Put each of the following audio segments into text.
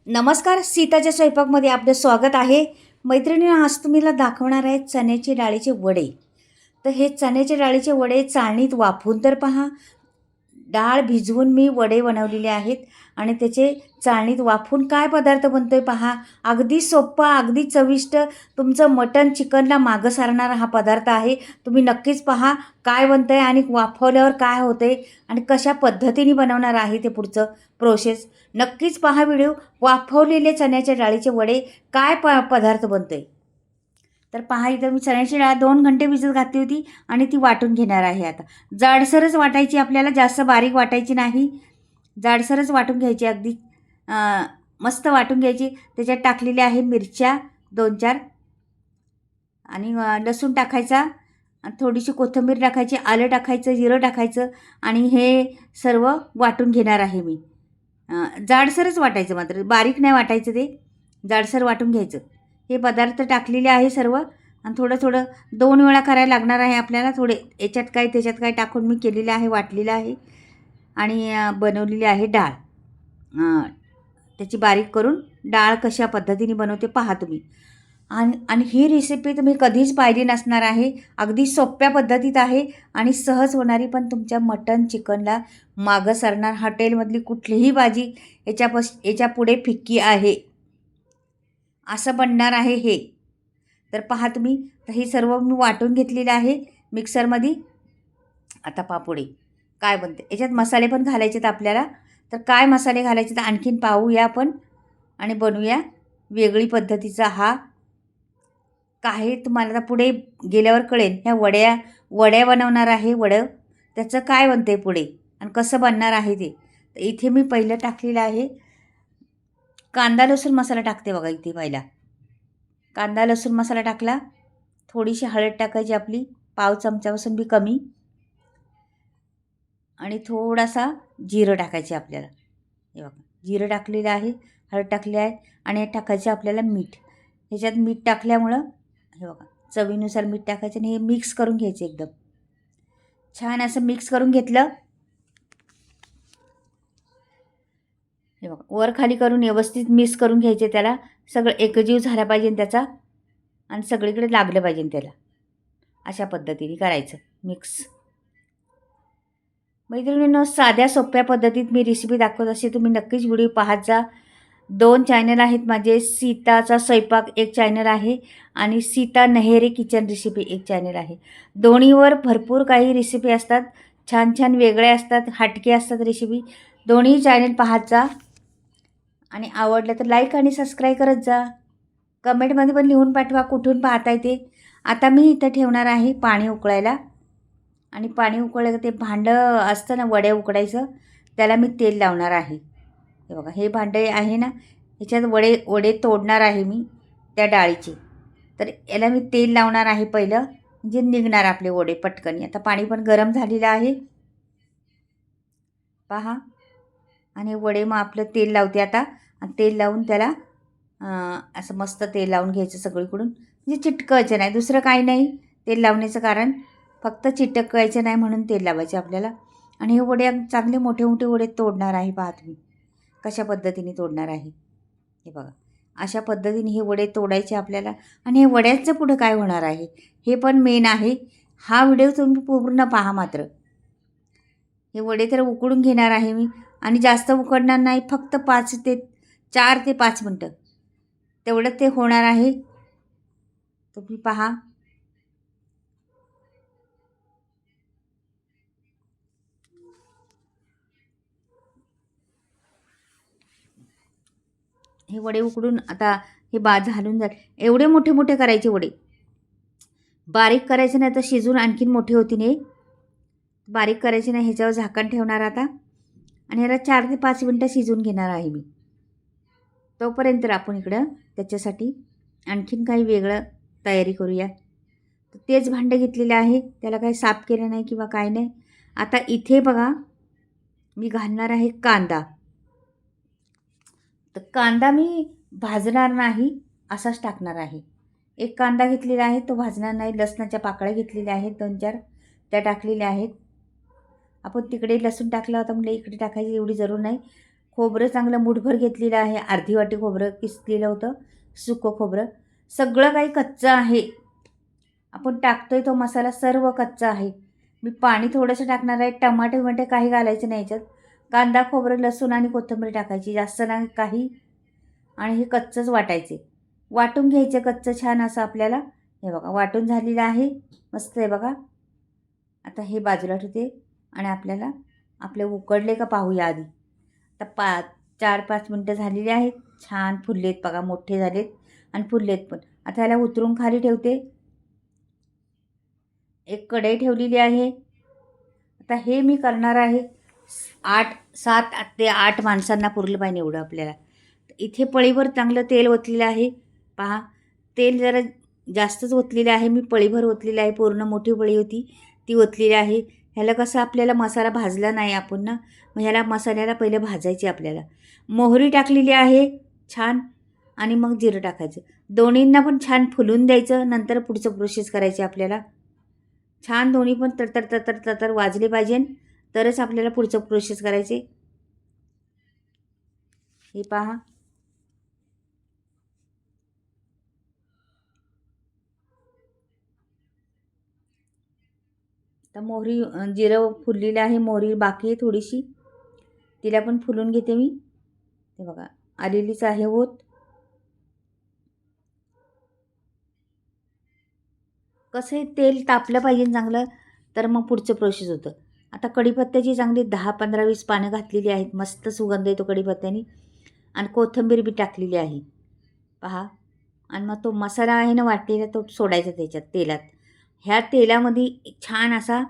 नमस्कार, सीताच्या स्वयंपाकमध्ये आपलं स्वागत आहे. मैत्रिणींनो, आज तुम्हाला दाखवणार आहे चण्याची डाळीचे वडे. तर हे चण्याच्या डाळीचे वडे चाळणीत वाफवून तर पहा. डाळ भिजवून मी वडे बनवलेले आहेत आणि त्याचे चाळणीत वाफवून काय पदार्थ बनतोय पहा. अगदी सोप्पा, अगदी चविष्ट, तुमचं मटण चिकनला मागं सारणारा हा पदार्थ आहे. तुम्ही नक्कीच पहा काय बनतंय आणि वाफवल्यावर काय होते आणि कशा पद्धतीने बनवणार आहे ते पुढचं प्रोसेस. नक्कीच पहा व्हिडिओ. वाफवलेले चण्याच्या डाळीचे वडे काय पदार्थ बनतोय. तर पहा, इथं मी चण्याची डाळ 2 घंटे भिजत घातली होती आणि ती वाटून घेणार आहे आता. जाडसरच वाटायची आपल्याला, जास्त बारीक वाटायची नाही. जाडसरच वाटून घ्यायची अगदी. मस्त वाटून घ्यायची. त्याच्यात टाकलेल्या आहे मिरच्या 2-4 आणि लसूण टाकायचा, थोडीशी कोथिंबीर टाकायची, आलं टाकायचं, जिरं टाकायचं आणि हे सर्व वाटून घेणार आहे मी. जाडसरच वाटायचं, मात्र बारीक नाही वाटायचं, ते जाडसर वाटून घ्यायचं. हे पदार्थ टाकलेले आहे सर्व आणि थोडं थोडं 2 वेळा करायला लागणार आहे आपल्याला. थोडे याच्यात काय त्याच्यात काय टाकून मी केलेलं आहे, वाटलेलं आहे आणि बनवलेली आहे डाळ. त्याची बारीक करून डाळ कशा पद्धतीने बनवते पहा तुम्ही. आणि आणि ही रेसिपी तुम्ही कधीच पाहिली नसणार आहे. अगदी सोप्या पद्धतीत आहे आणि सहज होणारी, पण तुमच्या मटण चिकनला मागं सरणार. हॉटेलमधली कुठलीही भाजी याच्या पुढे फिक्की आहे, असं बनणार आहे हे. तर पहा तुम्ही. तर हे सर्व मी वाटून घेतलेलं आहे मिक्सरमध्ये. आता पहा पुढे काय बनते. याच्यात मसाले पण घालायचे आहेत आपल्याला. तर काय मसाले घालायचे तर आणखीन पाहूया आपण आणि बनवूया वेगळी पद्धतीचा हा. काय तुम्हाला आता पुढे गेल्यावर कळेल. ह्या वड्या बनवणार आहे. त्याचं काय बनते पुढे आणि कसं बनणार आहे ते. तर इथे मी पहिलं टाकलेलं आहे कांदा लसूण मसाला. टाकते बघा इथे पहिला कांदा लसूण मसाला टाकला. थोडीशी हळद टाकायची आपली, पाव चमच्यापासून बी कमी, आणि थोडासा जिरं टाकायचे आपल्याला. हे बघा जिरं टाकलेलं आहे, हळद टाकली आहे आणि टाकायचे आपल्याला मीठ. ह्याच्यात मीठ टाकल्यामुळं हे बघा चवीनुसार मीठ टाकायचं आणि हे मिक्स करून घ्यायचं. एकदम छान असं मिक्स करून घेतलं. हे बघा वर खाली करून व्यवस्थित मिक्स करून घ्यायचे. त्याला सगळं एकजीव झाला पाहिजे त्याचा आणि सगळीकडे लागलं पाहिजे त्याला. अशा पद्धतीने करायचं मिक्स. मैत्रिणींनो, साध्या सोप्या पद्धतीत मी रेसिपी दाखवत असते, तुम्ही नक्कीच व्हिडिओ पाहत जा. 2 चॅनल आहेत माझे. सीताचा स्वयंपाक एक चॅनल आहे आणि सीता नहेरे किचन रेसिपी एक चॅनल आहे. दोन्हीवर भरपूर काही रेसिपी असतात, छान छान वेगळ्या असतात, हटके असतात रेसिपी. दोन्ही चॅनल पाहत जा आणि आवडलं तर लाईक आणि सबस्क्राईब करत जा. कमेंटमध्ये पण लिहून पाठवा कुठून पाहताय ते. आता मी इथं ठेवणार आहे पाणी उकळायला आणि पाणी उकळलं ते भांडं असतं ना वड्या उकडायचं, त्याला मी तेल लावणार आहे. हे बघा हे भांडे आहे ना, ह्याच्यात वडे तोडणार आहे मी त्या डाळीचे. तर याला मी तेल लावणार आहे पहिलं, म्हणजे निघणार आपले वडे पटकन. आता पाणी पण गरम झालेलं आहे पहा. आणि वडे मग आपलं तेल लावते आता. आणि तेल लावून त्याला असं मस्त तेल लावून घ्यायचं सगळीकडून, म्हणजे चिटकायचं नाही, दुसरं काही नाही. तेल लावण्याचं कारण फक्त चिटकायचं नाही म्हणून तेल लावायचे आपल्याला. आणि हे वडे चांगले मोठे मोठे वडे तोडणार आहे पहा तुम्ही कशा पद्धतीने तोडणार आहे. हे बघा अशा पद्धतीने हे वडे तोडायचे आपल्याला. आणि हे वड्याचं पुढं काय होणार आहे हे पण मेन आहे. हा व्हिडिओ तुम्ही पूर्ण पहा मात्र. हे वडे तर उकडून घेणार आहे मी आणि जास्त उकडणार नाही, फक्त 4 ते 5 मिनटं तेवढं ते होणार आहे. तुम्ही पहा. हे वडे उकडून आता हे झालून एवढे मोठे मोठे करायचे वडे. बारीक करायचे नाही तर शिजून आणखीन मोठे होती नाही. बारीक करायचे नाही. ह्याच्यावर झाकण ठेवणार आता आणि ह्याला 4 ते 5 मिनटं शिजून घेणार आहे मी. तोपर्यंत आपण इकडं त्याच्यासाठी आणखीन काही वेगळं तयारी करूया. तर तेच भांडं घेतलेलं आहे, त्याला काही साफ केलं नाही किंवा काय नाही. आता इथे बघा मी घालणार आहे कांदा. तर कांदा मी भाजणार नाही, असाच टाकणार आहे. एक कांदा घेतलेला आहे, तो भाजणार नाही. लसणाच्या पाकळ्या घेतलेल्या आहेत 2-4, त्या टाकलेल्या आहेत. आपण तिकडे लसूण टाकला होता म्हणजे इकडे टाकायची एवढी जरूर नाही. खोबरं चांगलं मूठभर घेतलेलं आहे, अर्धी वाटी खोबरं किसलेलं होतं, सुकं खोबरं. सगळं काही कच्चं आहे. आपण टाकतोय तो मसाला सर्व कच्चा आहे. मी पाणी थोडंसं टाकणार आहे. टमाटे काही घालायचे नाही याच्यात. कांदा, खोबरं, लसूण आणि कोथिंबीर टाकायची, जास्त नाही काही. आणि हे कच्चंच वाटायचे, वाटून घ्यायचं कच्चं छान असं आपल्याला. हे बघा वाटून झालेलं आहे, मस्त आहे बघा. आता हे बाजूला ठेवते आणि आपल्याला आपले उकडले का पाहूया आधी. आता 4-5 मिनटं झालेली आहेत, छान फुललेत बघा, मोठे झालेत आणि फुललेत पण. आता ह्याला उतरून खाली ठेवते. एक कढई ठेवलेली आहे. आता हे मी करणार आहे 7 ते 8 माणसांना पुरलं पाहिजे एवढं आपल्याला. इथे पळीभर चांगलं तेल ओतलेलं आहे पहा. तेल जरा जास्तच ओतलेलं आहे, मी पळीभर ओतलेलं आहे, पूर्ण मोठी पळी होती ती ओतलेली आहे. ह्याला कसं आपल्याला मसाला भाजला नाही आपण ना, मग ह्याला मसाल्याला पहिले भाजायची आपल्याला. मोहरी टाकलेली आहे छान आणि मग जिरं टाकायचं. दोन्हींना पण छान फुलून द्यायचं, नंतर पुढचं प्रोसेस करायची आपल्याला. छान दोन्ही पण तडतड तडतड तडतड वाजले पाहिजे, तरच आपल्याला पुढचं प्रोसेस करायचे. हे पहा, तर मोहरी जिरं फुललेलं आहे, मोहरी बाकी आहे थोडीशी, तिला पण फुलून घेते मी. हे बघा आलेलीच आहे होत. कसं आहे तेल तापलं पाहिजे चांगलं, तर मग पुढचं प्रोसेस होतं. आता कढीपत्त्याची चांगली 10-15-20 पानं घातलेली आहेत, मस्त सुगंध येतो कढीपत्त्याने. आणि कोथिंबीर बी टाकलेली आहे पहा. आणि मग तो मसाला आहे ना वाटलेला, तो सोडायचा त्याच्यात तेलात. ह्या तेलामध्ये छान असा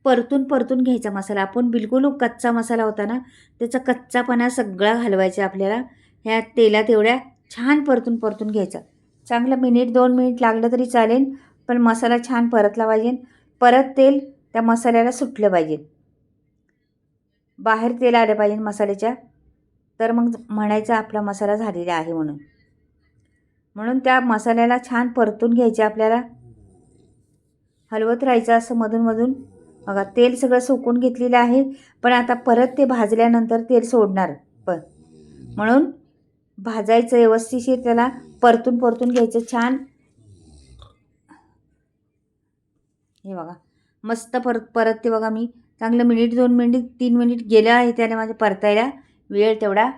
परतून घ्यायचा मसाला. आपण बिलकुल कच्चा मसाला होता ना, त्याचा कच्चापणा सगळा घालवायचा आपल्याला ह्या तेलात. एवढ्या छान परतून घ्यायचा. चांगलं 1-2 मिनिट लागलं तरी चालेल, पण मसाला छान परतला पाहिजे. परत तेल त्या मसाल्याला सुटलं पाहिजे, बाहेर तेल आलं पाहिजे मसाल्याच्या, तर मग म्हणायचं आपला मसाला झालेला आहे म्हणून. म्हणून त्या मसाल्याला छान परतून घ्यायचे आपल्याला, हलवत राहायचं असं मधून. बघा तेल सगळं सुकून घेतलेलं आहे, पण आता परत ते भाजल्यानंतर तेल सोडणार पण, म्हणून भाजायचं व्यवस्थिशीर, त्याला परतून घ्यायचं छान. हे बघा मस्त परत ते बघा, मी चांगलं 1-2 मिनिट 3 मिनिट गेलं आहे त्याने माझ्या परतायला वेळ तेवढा.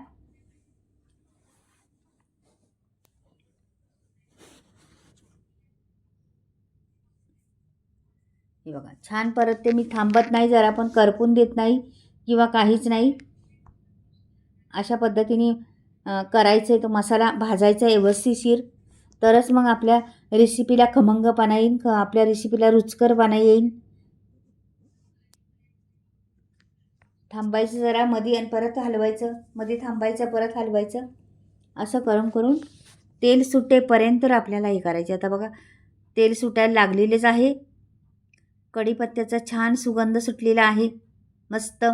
हे बघा छान परतते मी, थांबत नाही, जरा पण करपून देत नाही किंवा काहीच नाही. अशा पद्धतीने करायचं आहे. तो मसाला भाजायचा व्यवस्थिशीर, तरच मग आपल्या रेसिपीला खमंगपणा येईल, आपल्या रेसिपीला रुचकरपणा येईल. थांबायचं जरा मध्ये आणि परत हलवायचं, मध्ये थांबायचं परत हलवायचं, असं करून तेल सुटेपर्यंत आपल्याला हे करायचे. आता बघा तेल सुटायला लागलेलेच आहे. कढीपत्त्याचा छान सुगंध सुटलेला आहे मस्त,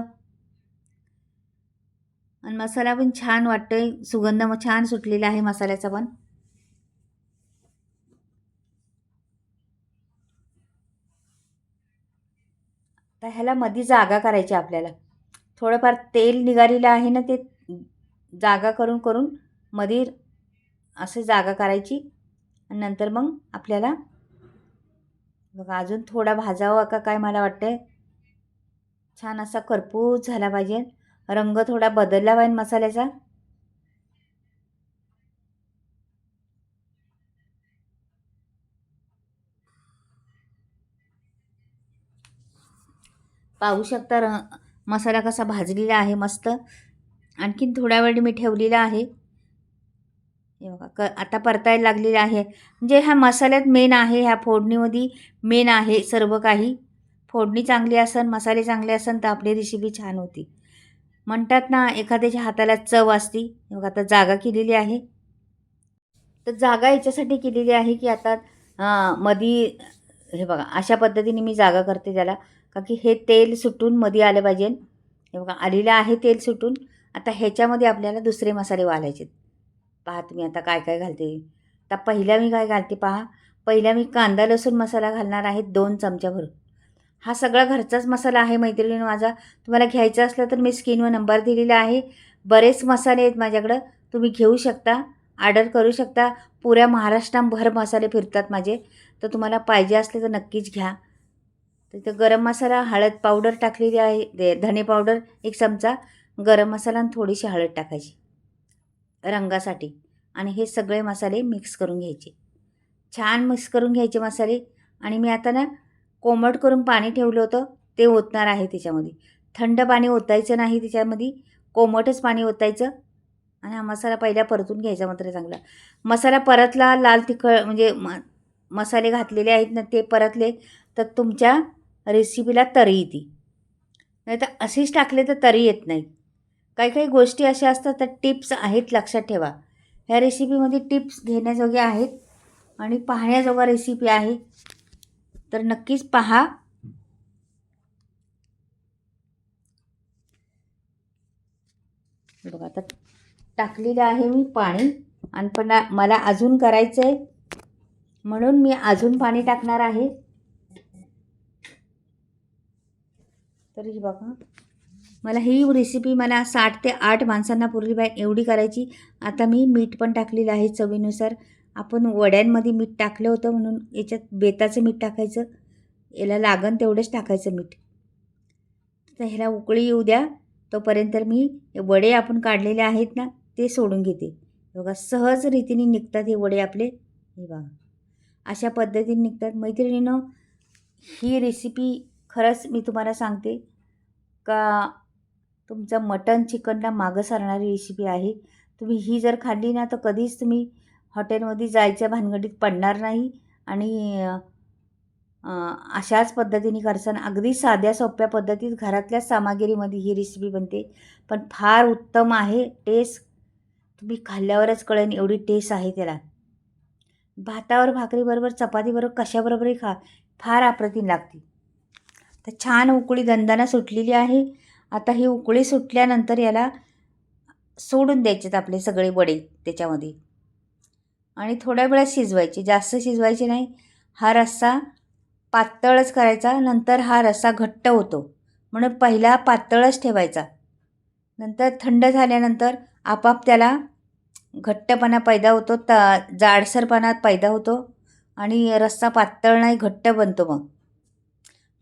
आणि मसाला पण छान वाटतोय, सुगंध मग छान सुटलेला आहे मसाल्याचा पण. तर ह्याला मध्ये जागा करायची आपल्याला, थोडंफार तेल निघालेलं आहे ना, ते जागा करून मध्ये असं जागा करायची. आणि नंतर मग आपल्याला बघा अजून थोडा भाजावा का काय मला वाटतंय. छान असा करपूस झाला पाहिजे, रंग थोडा बदलला पाहिजे मसाल्याचा. पाहू शकता मसाला कसा भाजलेला आहे मस्त. आणखीन थोड्या वेळ मी ठेवलेला आहे. हे बघा आता परतायला लागलेला आहे. म्हणजे ह्या मसाल्यात मेन आहे, ह्या फोडणीमध्ये मेन आहे सर्व काही. फोडणी चांगली असेल, मसाले चांगले असेल, तर आपली रेसिपी छान होती. म्हणतात ना एखाद्याच्या हाताला चव असती. बघा आता जागा केलेली आहे. तर जागा याच्यासाठी केलेली आहे की आता मध्ये हे बघा अशा पद्धतीने मी जागा करते त्याला, का की हे तेल सुटून मध्ये आलं पाहिजे. हे बघा आलेलं आहे तेल सुटून. आता ह्याच्यामध्ये आपल्याला दुसरे मसाले घालायचे. पहा तुम्ही आता काय काय घालते. आता पहिला मी काय घालते पहा. पहिला मी कांदा लसूण मसाला घालणार आहे 2 चमच्याभर. हा सगळा घरचाच मसाला आहे मैत्रिणी माझा. तुम्हाला घ्यायचा असला तर मी स्क्रीनवर नंबर दिलेला आहे, बरेच मसाले आहेत माझ्याकडं, तुम्ही घेऊ शकता, ऑर्डर करू शकता. पुऱ्या महाराष्ट्राभर मसाले फिरतात माझे, तर तुम्हाला पाहिजे असले तर नक्कीच घ्या. तिथं गरम मसाला, हळद पावडर टाकलेली आहे, धने पावडर 1 चमचा, गरम मसाला आणि थोडीशी हळद टाकायची रंगासाठी. आणि हे सगळे मसाले मिक्स करून घ्यायचे, छान मिक्स करून घ्यायचे मसाले. आणि मी आता ना कोमट करून पाणी ठेवलं होतं ते ओतणार आहे त्याच्यामध्ये. थंड पाणी ओतायचं नाही त्याच्यामध्ये, कोमटच पाणी ओतायचं. आणि हा मसाला पहिला परतून घ्यायचा मात्र चांगला. मसाला परतला, लाल तिखट म्हणजे मसाले घातलेले आहेत ना ते परतले, तर तुमच्या रेसिपीला तरी येते. नाही तर असेच टाकले तर तरी येत नाही. काही काही गोष्टी अशा असतात, तर टिप्स आहेत, लक्षात ठेवा. ह्या रेसिपीमध्ये टिप्स घेण्याजोग्या आहेत आणि पाहण्याजोगा रेसिपी आहे, तर नक्कीच पहा. बघा आता टाकलेलं आहे मी पाणी, आणि पण मला अजून करायचं आहे म्हणून मी अजून पाणी टाकणार आहे. तर ही बघा, मला ही रेसिपी 7 ते 8 माणसांना पुरली पाहिजे एवढी करायची. आता मी मीठ पण टाकलेलं आहे चवीनुसार. आपण वड्यांमध्ये मीठ टाकलं होतं म्हणून याच्यात बेताचं मीठ टाकायचं, याला लागण तेवढंच टाकायचं मीठ. तर ह्याला उकळी येऊ द्या, तोपर्यंत मी वडे आपण काढलेले आहेत ना ते सोडून घेते. बघा सहज रीतीने निघतात हे वडे आपले. हे बघा अशा पद्धतीने निघतात. मैत्रिणीनं, ही रेसिपी खरंच मी तुम्हाला सांगते का तुमचं मटन चिकनला मागं सारणारी रेसिपी आहे. तुम्ही ही जर खाल्ली ना तर कधीच तुम्ही हॉटेलमध्ये जायच्या भानगडीत पडणार नाही. आणि अशाच पद्धतीने करसान, अगदी साध्या सोप्या पद्धतीत घरातल्याच सामग्रीमध्ये ही रेसिपी बनते, पण फार उत्तम आहे. टेस्ट तुम्ही खाल्ल्यावरच कळेल एवढी टेस्ट आहे त्याला. भातावर, भाकरीबरोबर, चपातीबरोबर, कशाबरोबरही खा, फार अप्रतिम लागते. तर छान उकळी दणदणा सुटलेली आहे. आता ही उकळी सुटल्यानंतर याला सोडून द्यायचेत आपले सगळे वडे त्याच्यामध्ये, आणि थोड्या वेळात शिजवायचे, जास्त शिजवायचे नाही. हा रस्सा पातळच करायचा, नंतर हा रस्सा घट्ट होतो म्हणून पहिला पातळच ठेवायचा. नंतर थंड झाल्यानंतर आपाप त्याला घट्टपणा पैदा होतो, जाडसरपणा पैदा होतो आणि रस्सा पातळ नाही घट्ट बनतो. मग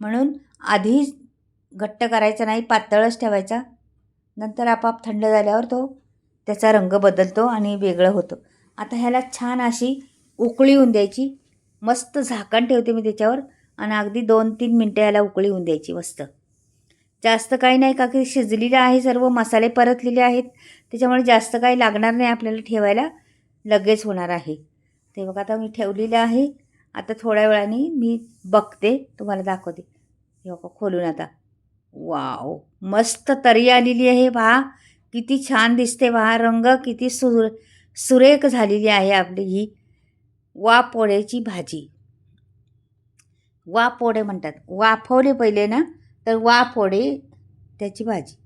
म्हणून आधी घट्ट करायचा नाही, पातळच ठेवायचा. नंतर आपाप थंड झाल्यावर तो त्याचा रंग बदलतो आणि वेगळं होतं. आता ह्याला छान अशी उकळी येऊन द्यायची. मस्त झाकण ठेवते मी त्याच्यावर आणि अगदी 2-3 मिनटं याला उकळी येऊन द्यायची मस्त. जास्त काही नाही, का की शिजलेलं आहे, सर्व मसाले परतलेले आहेत, त्याच्यामुळे जास्त काही लागणार नाही आपल्याला ठेवायला, लगेच होणार आहे. ते बघा आता मी ठेवलेलं आहे. आता थोड्या वेळाने मी बघते, तुम्हाला दाखवते. हे बघा खोलून आता. वाव, मस्त तरी आलेली आहे. पहा किती छान दिसते, पहा रंग किती सुरेख झालेली आहे आपली ही वाफवड्याची भाजी. वाफवडे म्हणतात, वाफवले पहिले ना, तर वाफवडे त्याची भाजी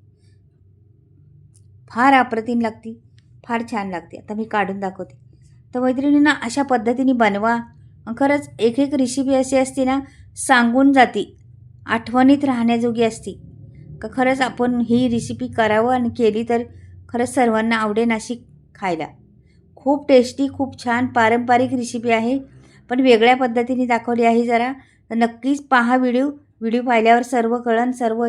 फार अप्रतिम लागते, फार छान लागते. आता मी काढून दाखवते. तर मैत्रिणींना अशा पद्धतीने बनवा. खरंच एक एक रेसिपी अशी असते ना, सांगून जाते, आठवणीत राहण्याजोगी असते, का खरंच आपण ही रेसिपी करावं आणि केली तर खरंच सर्वांना आवडेल अशी खायला. खूप टेस्टी, खूप छान पारंपरिक रेसिपी आहे, पण वेगळ्या पद्धतीने दाखवली आहे जरा. तर नक्कीच पहा व्हिडिओ. व्हिडिओ पाहिल्यावर सर्व कळण, सर्व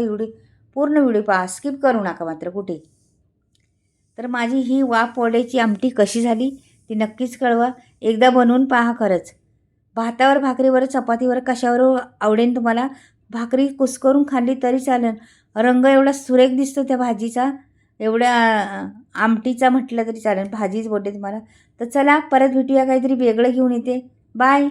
पूर्ण व्हिडिओ पहा, स्किप करू नका मात्र कुठे. तर माझी ही वाफवड्याची आमटी कशी झाली ती नक्कीच कळवा. एकदा बनवून पहा खरंच. भातावर, भाकरीवर, चपातीवर, कशावर आवडेल तुम्हाला. भाकरी कुस्करून खाल्ली तरी चालेल. रंग एवढा सुरेख दिसतो त्या भाजीचा, एवढ्या आमटीचा म्हटलं तरी चालेल, भाजीच बोलते तुम्हाला. तर चला परत भेटूया, काहीतरी वेगळं घेऊन येते. बाय.